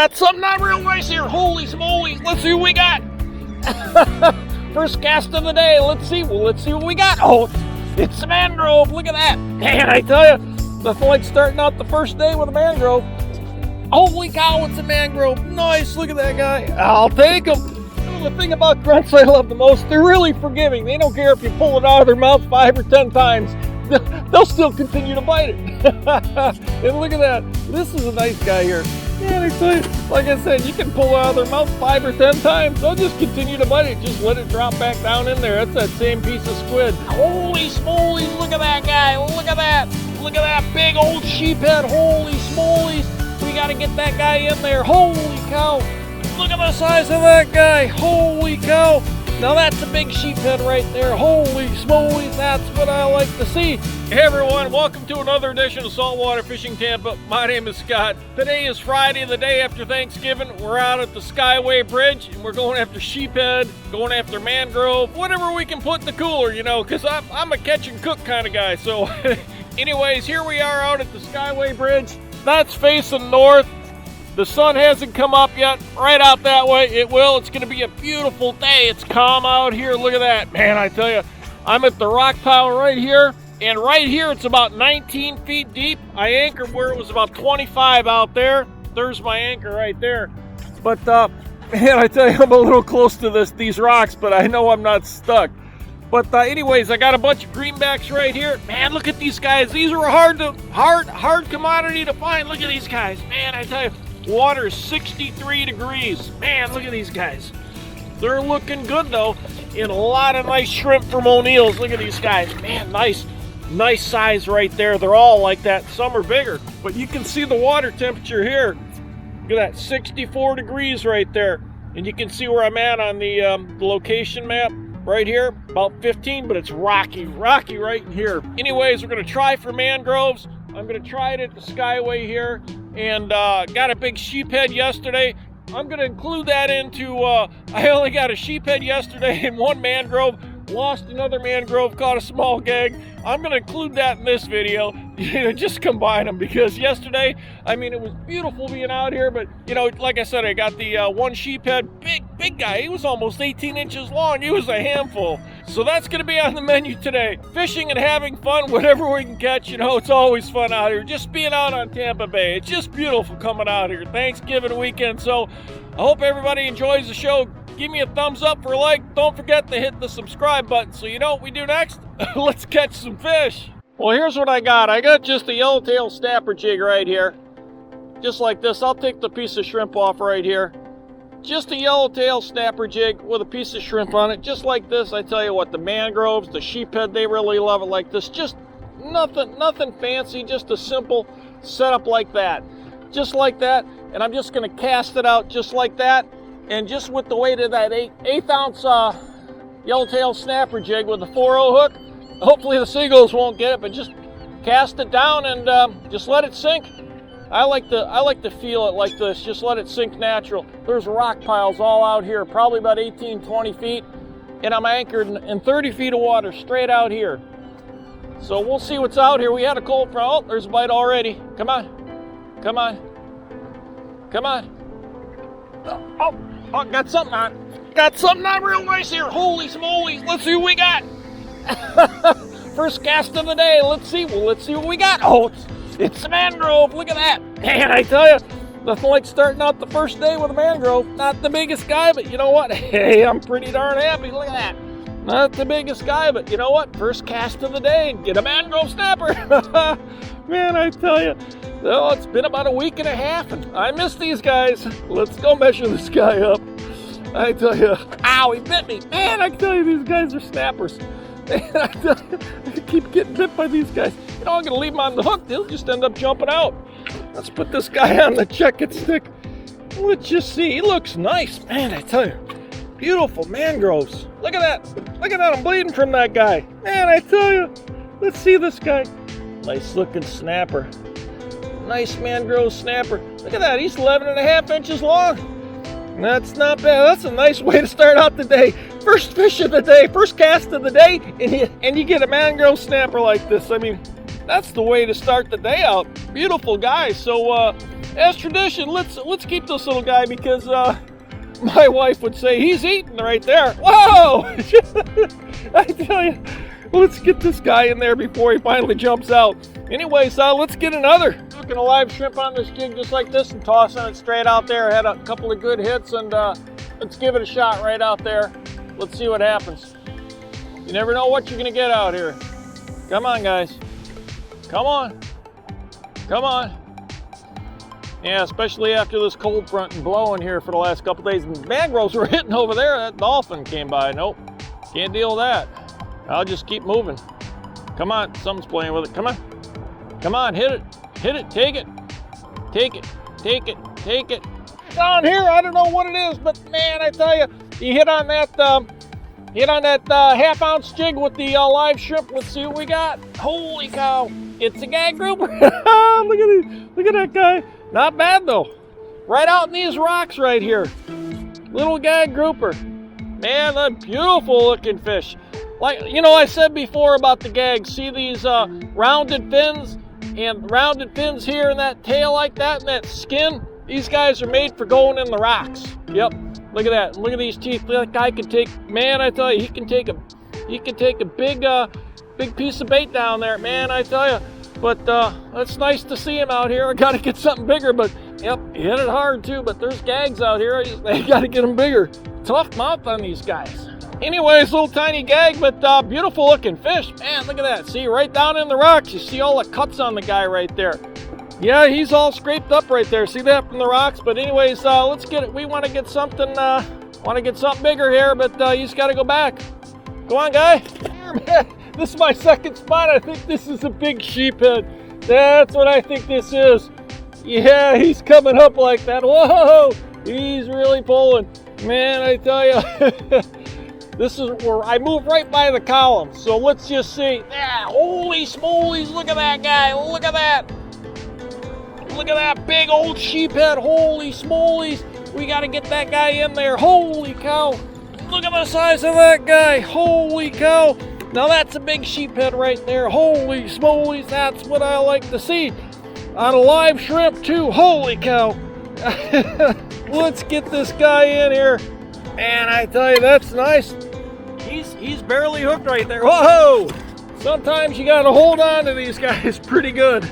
got something not real nice here. Holy smoly, let's see what we got. First cast of the day. Let's see what we got. Oh, it's a mangrove. Look at that. Man, I tell you, nothing like starting out the first day with a mangrove. Holy cow, it's a mangrove. Nice, look at that guy. I'll take him. The thing about grunts I love the most, they're really forgiving. They don't care if you pull it out of their mouth 5 or 10 times. They'll still continue to bite it. And look at that. This is a nice guy here. Man, I tell you, like I said, you can pull it out of their mouth 5 or 10 times. They'll just continue to bite it. Just let it drop back down in there. That's that same piece of squid. Holy smoly, look at that guy. Look at that. Look at that big old sheephead. Holy smolies. We got to get that guy in there. Holy cow. Look at the size of that guy. Holy cow. Now that's a big sheephead right there. Holy smoly, that's what I like to see. Hey everyone, welcome to another edition of Saltwater Fishing Tampa. My name is Scott. Today is Friday, the day after Thanksgiving. We're out at the Skyway Bridge and we're going after sheephead, going after mangrove, whatever we can put in the cooler, you know, because I'm a catch and cook kind of guy. So anyways, here we are out at the Skyway Bridge. That's facing north. The sun hasn't come up yet. Right out that way, it will. It's going to be a beautiful day. It's calm out here. Look at that. Man, I tell you, I'm at the rock pile right here. And right here, it's about 19 feet deep. I anchored where it was about 25 out there. There's my anchor right there. But, man, I tell you, I'm a little close to these rocks, but I know I'm not stuck. But anyways, I got a bunch of greenbacks right here. Man, look at these guys. These are a hard commodity to find. Look at these guys. Man, I tell you. Water is 63 degrees. Man, look at these guys. They're looking good though. And a lot of nice shrimp from O'Neill's. Look at these guys. Man, nice size right there. They're all like that. Some are bigger. But you can see the water temperature here. Look at that, 64 degrees right there. And you can see where I'm at on the location map right here. About 15, but it's rocky right in here. Anyways, we're going to try for mangroves. I'm going to try it at the Skyway here. And got a big sheephead yesterday. I'm going to include that into, I only got a sheephead yesterday and one mangrove. Lost another mangrove, caught a small gag. I'm going to include that in this video. Just combine them because yesterday, I mean, it was beautiful being out here. But, you know, like I said, I got the one sheephead, big guy. He was almost 18 inches long. He was a handful. So that's going to be on the menu today. Fishing and having fun, whatever we can catch. You know, it's always fun out here. Just being out on Tampa Bay. It's just beautiful coming out here. Thanksgiving weekend. So I hope everybody enjoys the show. Give me a thumbs up for a like. Don't forget to hit the subscribe button so you know what we do next. Let's catch some fish. Well, here's what I got. I got just a yellowtail snapper jig right here. Just like this. I'll take the piece of shrimp off right here. Just a yellowtail snapper jig with a piece of shrimp on it. Just like this. I tell you what, the mangroves, the sheephead, they really love it like this. Just nothing fancy. Just a simple setup like that. Just like that. And I'm just going to cast it out just like that. And just with the weight of that 1/8 ounce yellowtail snapper jig with a 4-0 hook, hopefully the seagulls won't get it, but just cast it down and just let it sink. I like to feel it like this. Just let it sink natural. There's rock piles all out here, probably about 18-20 feet, and I'm anchored in 30 feet of water straight out here. So we'll see what's out here. We had a cold front. Oh, there's a bite already. Come on, come on, come on. Oh, got something on. Got something on real nice here. Holy smoly. Let's see what we got. First cast of the day. Let's see what we got. Oh, it's a mangrove. Look at that. Man, I tell you, nothing like starting out the first day with a mangrove. Not the biggest guy, but you know what? Hey, I'm pretty darn happy. Look at that. Not the biggest guy, but you know what? First cast of the day and get a mangrove snapper. Man, I tell you. Oh, it's been about a week and a half, and I miss these guys. Let's go measure this guy up. I tell you, ow, he bit me. Man, I tell you, these guys are snappers. Man, I tell you, I keep getting bit by these guys. You know, I'm going to leave them on the hook. They'll just end up jumping out. Let's put this guy on the check-it stick. Let's just see. He looks nice. Man, I tell you, beautiful mangroves. Look at that. Look at that. I'm bleeding from that guy. Man, I tell you, let's see this guy. Nice-looking snapper. Nice mangrove snapper. Look at that. He's 11.5 inches long. That's not bad. That's a nice way to start out the day. First fish of the day, first cast of the day, and you get a mangrove snapper like this. I mean, that's the way to start the day out. Beautiful guy. So as tradition, let's keep this little guy because my wife would say he's eating right there. Whoa! I tell you, let's get this guy in there before he finally jumps out. Anyways, let's get another. Hooking a live shrimp on this jig just like this and tossing it straight out there. Had a couple of good hits, and let's give it a shot right out there. Let's see what happens. You never know what you're gonna get out here. Come on, guys. Come on. Come on. Yeah, especially after this cold front and blowing here for the last couple days. And mangroves were hitting over there. That dolphin came by. Nope, can't deal with that. I'll just keep moving. Come on, something's playing with it. Come on. Come on, hit it. Hit it, take it. Take it, take it, take it. Down here, I don't know what it is, but man, I tell you, you hit on that half-ounce jig with the live shrimp. Let's see what we got. Holy cow, it's a gag grouper. Look at that guy. Not bad though. Right out in these rocks right here. Little gag grouper. Man, a beautiful looking fish. Like, you know, I said before about the gags. See these rounded fins and rounded fins here and that tail like that and that skin? These guys are made for going in the rocks. Yep. Look at that. Look at these teeth. That guy can take, man, I tell you, he can take a big piece of bait down there. Man, I tell you. But it's nice to see him out here. I got to get something bigger, but yep, he hit it hard too. But there's gags out here. They got to get them bigger. Tough mouth on these guys. Anyways, little tiny gag, but beautiful looking fish. Man, look at that. See, right down in the rocks, you see all the cuts on the guy right there. Yeah, he's all scraped up right there. See that from the rocks? But anyways, let's get it. We want to get something bigger here, but he's got to go back. Go on, guy. Here, man. This is my second spot. I think this is a big sheephead. That's what I think this is. Yeah, he's coming up like that. Whoa, he's really pulling. Man, I tell you, this is where I move right by the column. So let's just see. Yeah, holy smolies, look at that guy. Look at that. Look at that big old sheephead. Holy smolies. We got to get that guy in there. Holy cow. Look at the size of that guy. Holy cow. Now that's a big sheephead right there. Holy smolies, that's what I like to see. On a live shrimp too. Holy cow. Let's get this guy in here. And I tell you, that's nice. He's barely hooked right there. Whoa! Sometimes you gotta hold on to these guys pretty good.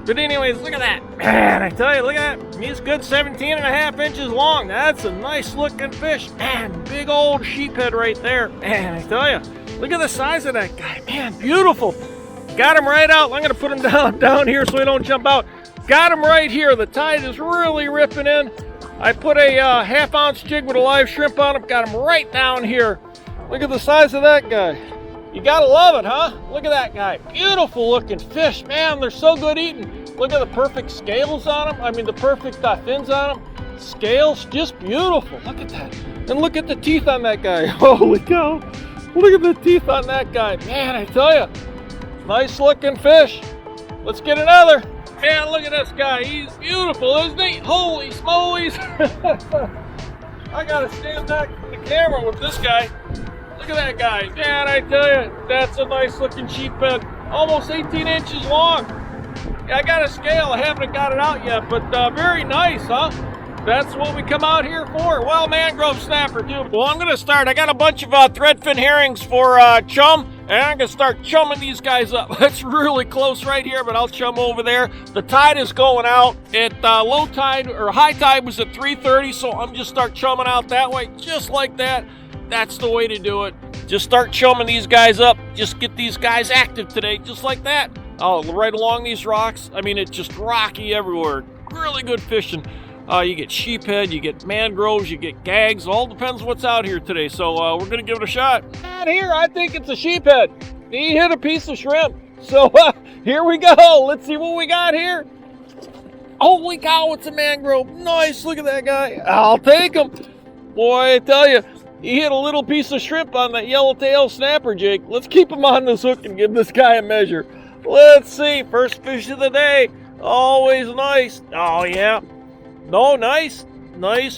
But anyways, look at that. Man, I tell you, look at that. He's good 17.5 inches long. That's a nice looking fish. Man, big old sheephead right there. Man, I tell you, look at the size of that guy. Man, beautiful. Got him right out. I'm gonna put him down here so he don't jump out. Got him right here. The tide is really ripping in. I put a half-ounce jig with a live shrimp on him. Got him right down here. Look at the size of that guy. You gotta love it, huh? Look at that guy. Beautiful looking fish. Man, they're so good eating. Look at the perfect scales on them. I mean, the perfect fins on them. Scales, just beautiful. Look at that. And look at the teeth on that guy. Holy cow. Look at the teeth on that guy. Man, I tell you, nice looking fish. Let's get another. Man, look at this guy. He's beautiful, isn't he? Holy smolies. I gotta stand back from the camera with this guy. Look at that guy. Man, I tell you, that's a nice looking sheephead. Almost 18 inches long. I got a scale. I haven't got it out yet, but very nice, huh? That's what we come out here for. Well, mangrove snapper too. Well, I'm gonna start. I got a bunch of threadfin herrings for chum, and I'm gonna start chumming these guys up. It's really close right here, but I'll chum over there. The tide is going out at low tide, or high tide was at 3:30, so I'm just start chumming out that way, just like that. That's the way to do it. Just start chumming these guys up. Just get these guys active today, just like that. Oh, right along these rocks. I mean, it's just rocky everywhere. Really good fishing. You get sheephead, you get mangroves, you get gags. All depends what's out here today. So we're gonna give it a shot. Out here, I think it's a sheephead. He hit a piece of shrimp. So here we go. Let's see what we got here. Holy cow, it's a mangrove. Nice, look at that guy. I'll take him. Boy, I tell you, he hit a little piece of shrimp on that yellowtail snapper jig. Let's keep him on this hook and give this guy a measure. Let's see, first fish of the day. Always nice. Oh, yeah. No, nice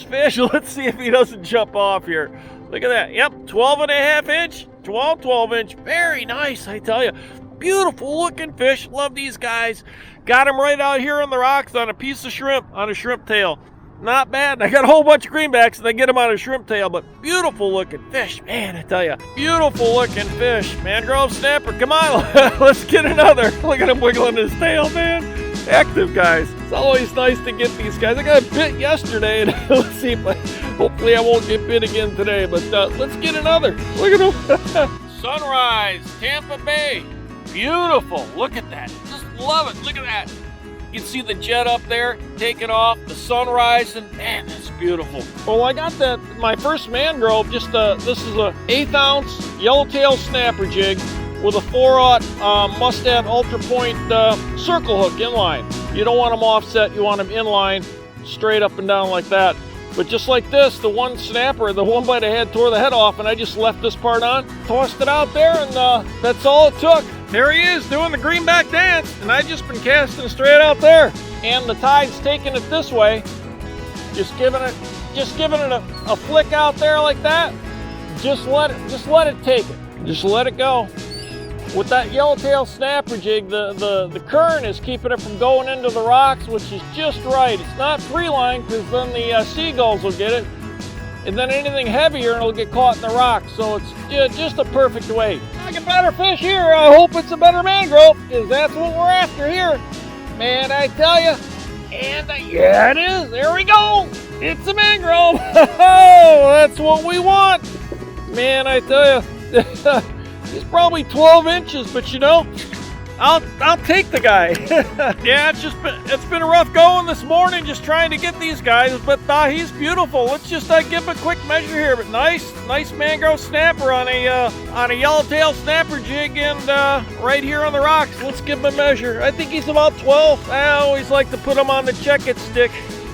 fish. Let's see if he doesn't jump off here. Look at that. Yep, 12.5 inch, 12 inch. Very nice, I tell you. Beautiful looking fish. Love these guys. Got him right out here on the rocks on a piece of shrimp, on a shrimp tail. Not bad. I got a whole bunch of greenbacks and I get them on a shrimp tail, but beautiful looking fish, man, I tell you. Beautiful looking fish. Mangrove snapper, come on, let's get another. Look at him wiggling his tail, man. Active guys. It's always nice to get these guys. I got bit yesterday, and let's see if hopefully I won't get bit again today, but let's get another. Look at him. Sunrise, Tampa Bay. Beautiful. Look at that. Just love it. Look at that. You can see the jet up there taking off, the sunrise, and man, that's beautiful. Well, I got my first mangrove. Just this is a 1/8 ounce yellowtail snapper jig with a 4/0 Mustad Ultra Point circle hook inline. You don't want them offset, you want them inline, straight up and down like that. But just like this, the one snapper, the one bite I had tore the head off, and I just left this part on, tossed it out there, and that's all it took. There he is doing the greenback dance, and I've just been casting straight out there. And the tide's taking it this way, just giving it a flick out there like that. Just let it take it. Just let it go. With that yellowtail snapper jig, the current is keeping it from going into the rocks, which is just right. It's not free line, because then the seagulls will get it, and then anything heavier and it'll get caught in the rocks. So it's just a perfect weight. I get better fish here. I hope it's a better mangrove, because that's what we're after here. Man, I tell you. And yeah, it is. There we go. It's a mangrove. Oh, that's what we want. Man, I tell you. He's probably 12 inches, but you know, I'll take the guy. Yeah, it's been rough going this morning just trying to get these guys, but he's beautiful. Let's just give him a quick measure here. But nice mangrove snapper on a yellowtail snapper jig, and right here on the rocks. Let's give him a measure. I think he's about 12. I always like to put him on the check-it stick.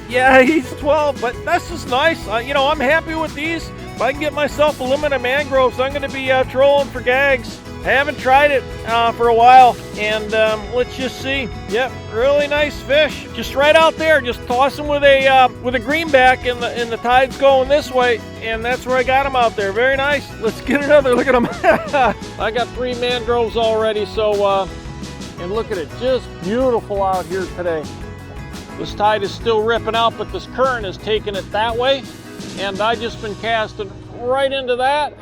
Yeah, he's 12, but that's just nice. You know, I'm happy with these. If I can get myself a limit of mangroves, I'm going to be trolling for gags. I haven't tried it for a while, and let's just see. Yep, really nice fish. Just right out there, just toss them with a greenback, and the tide's going this way, and that's where I got them out there. Very nice. Let's get another. Look at them. I got 3 mangroves already, so and look at it, just beautiful out here today. This tide is still ripping out, but this current is taking it that way. And I just been casting right into that,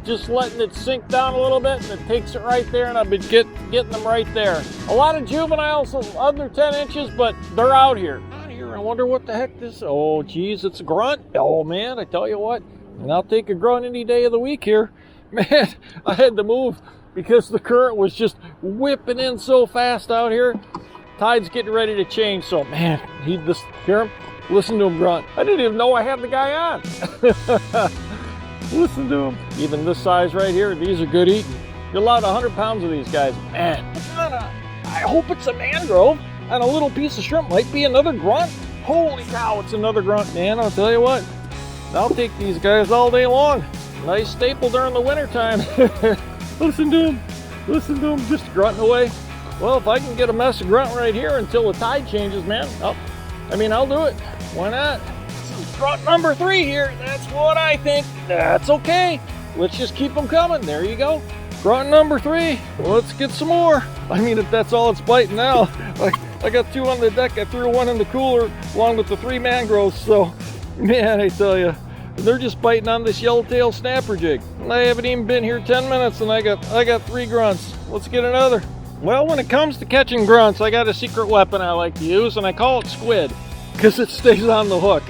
just letting it sink down a little bit, and it takes it right there, and I've been getting them right there. A lot of juveniles under 10 inches, but they're out here. I wonder what the heck this is. Oh, geez, it's a grunt. Oh, man, I tell you what, and I'll take a grunt any day of the week here. Man, I had to move because the current was just whipping in so fast out here. Tide's getting ready to change, so man, hear him? Listen to him grunt. I didn't even know I had the guy on. Listen to him. Even this size right here, these are good eating. You're allowed 100 pounds of these guys. Man, I hope it's a mangrove on a little piece of shrimp. Might be another grunt. Holy cow, it's another grunt, man. I'll tell you what, I'll take these guys all day long. Nice staple during the winter time. Listen to him. Listen to him just grunting away. Well, if I can get a mess of grunt right here until the tide changes, man, I'll do it. Why not? This is grunt number 3 here. That's what I think. That's okay. Let's just keep them coming. There you go. Grunt number 3. Let's get some more. I mean, if that's all it's biting now. I got 2 on the deck. I threw 1 in the cooler along with the 3 mangroves. So, man, I tell you, they're just biting on this yellowtail snapper jig. I haven't even been here 10 minutes, and I got 3 grunts. Let's get another. Well, when it comes to catching grunts, I got a secret weapon I like to use, and I call it squid, because it stays on the hook.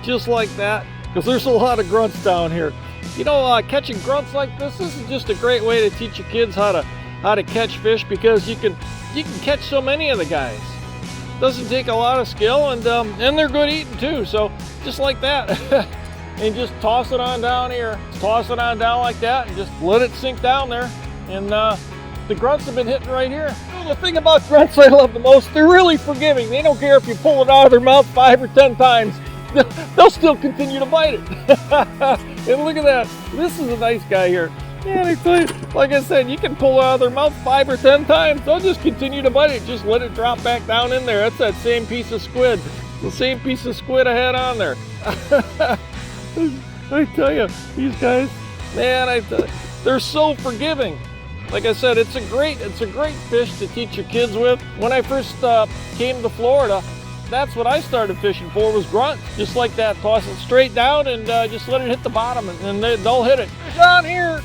Just like that, because there's a lot of grunts down here. You know, catching grunts like this is just a great way to teach your kids how to catch fish, because you can catch so many of the guys. Doesn't take a lot of skill, and they're good eating too, so just like that. And just toss it on down here. Toss it on down like that, and just let it sink down there. And the grunts have been hitting right here. The thing about grunts I love the most, they're really forgiving. They don't care if you pull it out of their mouth 5 or 10 times. They'll still continue to bite it. And look at that. This is a nice guy here. Man, I tell you, like I said, you can pull it out of their mouth 5 or 10 times. They'll just continue to bite it. Just let it drop back down in there. That's that same piece of squid. The same piece of squid I had on there. I tell you, these guys, man, they're so forgiving. Like I said, it's a great fish to teach your kids with. When I first came to Florida, that's what I started fishing for, was grunts. Just like that, toss it straight down and just let it hit the bottom, and they'll hit it. Fish on here,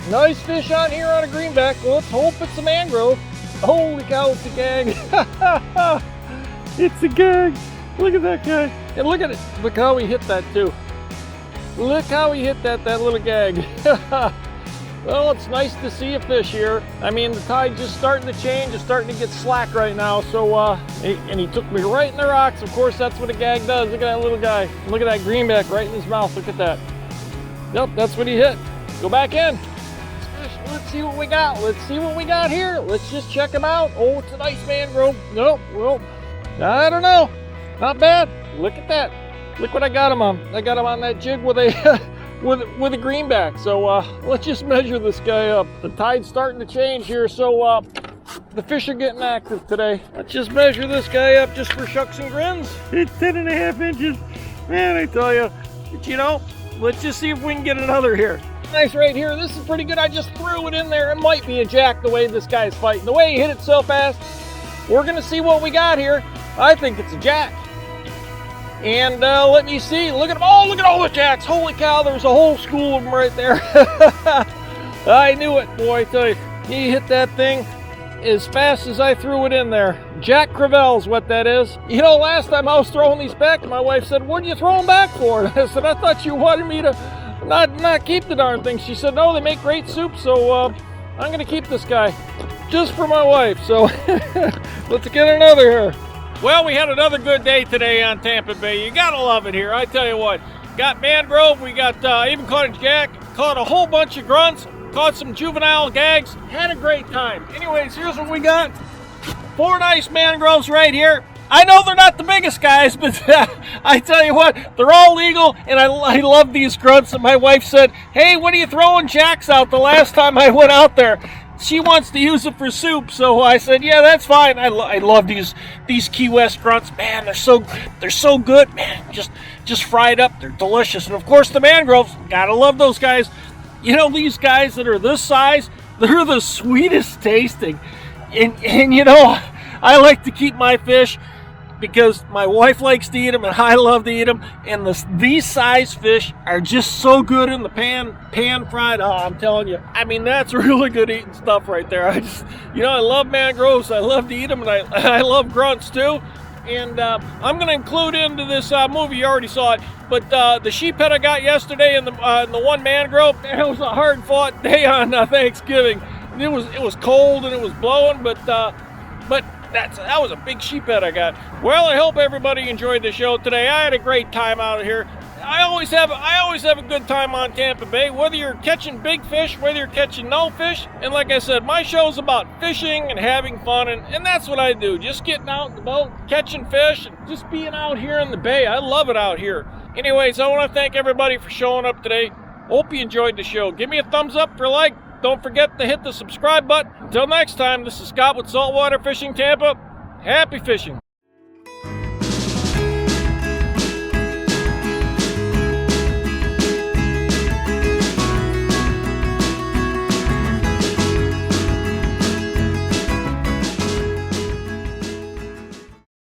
nice fish on here on a greenback. Well, let's hope it's a mangrove. Holy cow, it's a gag. It's a gag. Look at that guy. And look at it. Look how he hit that too. Look how he hit that little gag. Well, it's nice to see a fish here. I mean, the tide's just starting to change. It's starting to get slack right now. So, and he took me right in the rocks. Of course, that's what a gag does. Look at that little guy. Look at that greenback right in his mouth. Look at that. Yep, that's what he hit. Go back in. Let's see what we got. Let's see what we got here. Let's just check him out. Oh, it's a nice mangrove. Nope, well, I don't know. Not bad. Look at that. Look what I got him on. I got him on that jig with a with a greenback. So let's just measure this guy up. The tide's starting to change here, so the fish are getting active today. Let's just measure this guy up just for shucks and grins. It's 10.5 inches. Man, I tell you. But you know, let's just see if we can get another here. Nice right here. This is pretty good. I just threw it in there. It might be a jack the way this guy's fighting. The way he hit it so fast. We're going to see what we got here. I think it's a jack. And let me see. Look at them. Oh, look at all the jacks. Holy cow, there's a whole school of them right there. I knew it, boy, I tell you. He hit that thing as fast as I threw it in there. Jack Crevelle's what that is. You know, last time I was throwing these back, my wife said, "What'd you throw them back for?" And I said, "I thought you wanted me to not keep the darn thing." She said, "No, they make great soup, so I'm going to keep this guy just for my wife." So let's get another here. Well, we had another good day today on Tampa Bay. You gotta love it here. I tell you what, got mangrove, we got even caught a jack, caught a whole bunch of grunts, caught some juvenile gags, had a great time. Anyways, here's what we got. 4 nice mangroves right here. I know they're not the biggest guys, but I tell you what, they're all legal, and I love these grunts. And my wife said, "Hey, what are you throwing jacks out the last time I went out there?" She wants to use it for soup, so I said, "Yeah, that's fine." I love these Key West Grunts. Man, they're so good. Man, just fried up, they're delicious. And of course, the mangroves, gotta love those guys. You know, these guys that are this size, they're the sweetest tasting. And you know, I like to keep my fish because my wife likes to eat them and I love to eat them. And these size fish are just so good in the pan fried. Oh, I'm telling you. I mean, that's really good eating stuff right there. I love mangroves. I love to eat them, and I love grunts too. And I'm going to include into this movie, you already saw it, but the sheephead I got yesterday and the one mangrove, it was a hard-fought day on Thanksgiving. It was cold and it was blowing, but that was a big sheephead I got. Well, I hope everybody enjoyed the show today. I had a great time out here. I always have a good time on Tampa Bay, whether you're catching big fish, whether you're catching no fish. And like I said, my show's about fishing and having fun, and that's what I do. Just getting out in the boat, catching fish, and just being out here in the bay. I love it out here. Anyways, I want to thank everybody for showing up today. Hope you enjoyed the show. Give me a thumbs up for a like. Don't forget to hit the subscribe button. Until next time, this is Scott with Saltwater Fishing Tampa. Happy fishing.